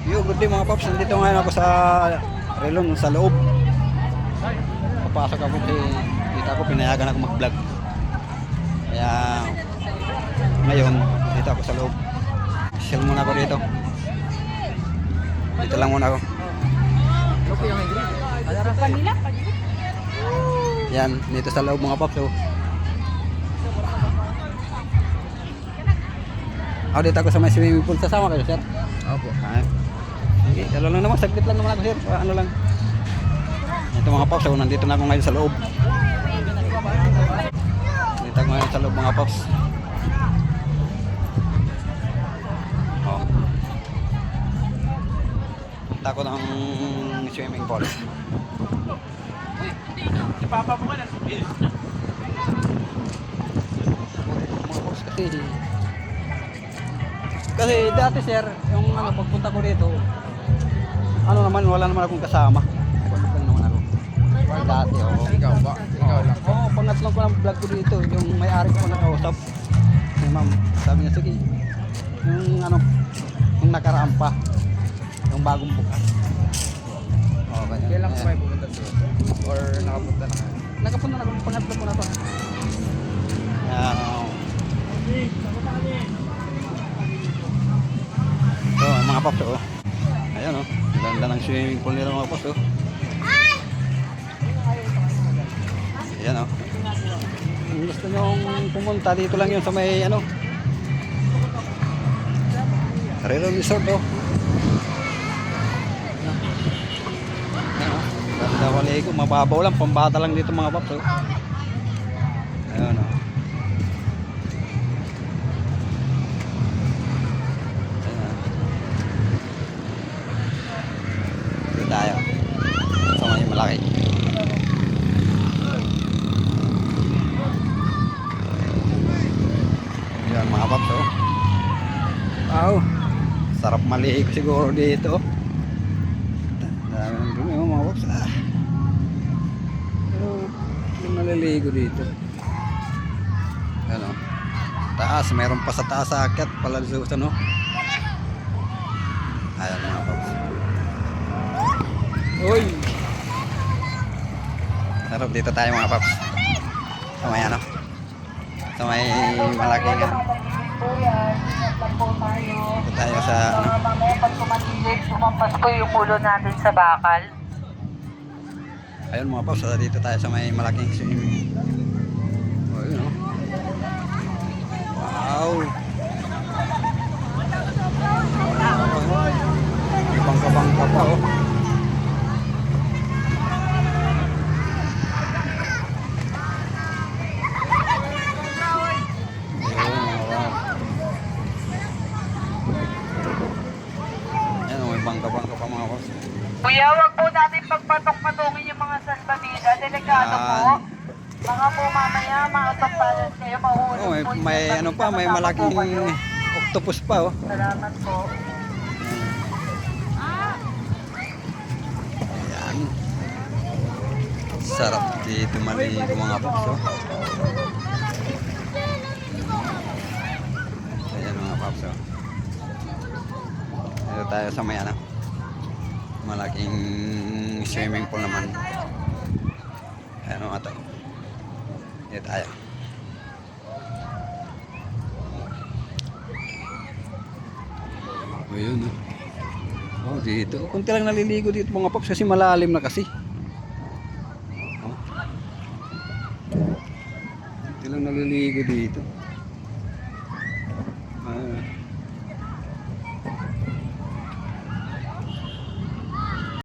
Yo, good day mga paps. Nandito ngayon ako sa Relon, sa loob. Papasok ako kasi dito ako, pinayagan ako mag-vlog. Kaya ngayon, dito ako sa loob. Shell muna ako dito. Dito lang muna ako. Yan, dito sa loob mga paps. Oh. Ako dito ako sa may swimming pool. Sasama kayo, sir? Opo. Okay, dalo lang naman, saglit lang naman ako sir. Ano lang. Ito mga paps, nandito na ako ngayon sa loob. Dito ako ngayon sa loob mga paps. Oh. Punta ako ng swimming pool. Papa mo na. Mga paps kasi dati sir, yung ano, pagpunta ko dito, ano naman, wala naman akong kasama. Pagpunta naman ako. Dati, oo. Ikaw ba? Ikaw lang. Oo, pangatlo ko ng vlog ko dito, yung may-ari ko nakausap. Eh ma'am, sabi niya, sige, yung ano, yung nakaraan pa, yung bagong bukas. Oo, ganyan. Kailan ko may pumunta doon? Or nakapunta na kayo? Nakapunta na ako, pangatlo ko na to. So, mga paps, oh. Ayan, oh. Ganda ng swimming pool nila mga paps, oh. Ayan, oh. Kung gusto nyong pumunta, dito lang yun sa may, ano, Relon Resort, oh. Ayan, oh. Ganda waligo, mababaw lang, pambata lang dito mga paps, oh. Ayan, oh. Tayo sa may malaki. Yan mga paps, oh. Wow, sarap maligo siguro dito. Dami ng dumi, oh, mga paps. Pero yung naliligo dito. Ano, taas, mayroon pa sa taas sa akyat pala sa no. Ayan mga paps. Uy! Sarap dito tayo mga paps. Sa may ano? Sa may malaking ano? Dito tayo sa ano? Pag tumatigil, sumampas po yung ulo natin sa bakal. Ayun mga paps, dito tayo sa may malaking swimming. Oh, yun oh. Wow! Ibang-kabangka pa oh. Bangka-bangka pa mga boss. Kuya, wag po natin pagpatok-patungin yung mga salbabida. Delikado po. Mga po mamaya, ma-out balance kayo, mahulog Oh, po yung may salbabida. ano pa, may Kasama malaking po kayo. octopus pa oh. Salamat po. Ayan. Sarap dito maligo mga boss oh. Ayan mga paps oh. Dito tayo sa may ano, malaking swimming pool naman. Ayan mga tayo. Dito tayo. Ayun oh. Oh, dito. Kunti lang naliligo dito mga paps kasi malalim na kasi. Oh. Kunti lang naliligo dito. Ah.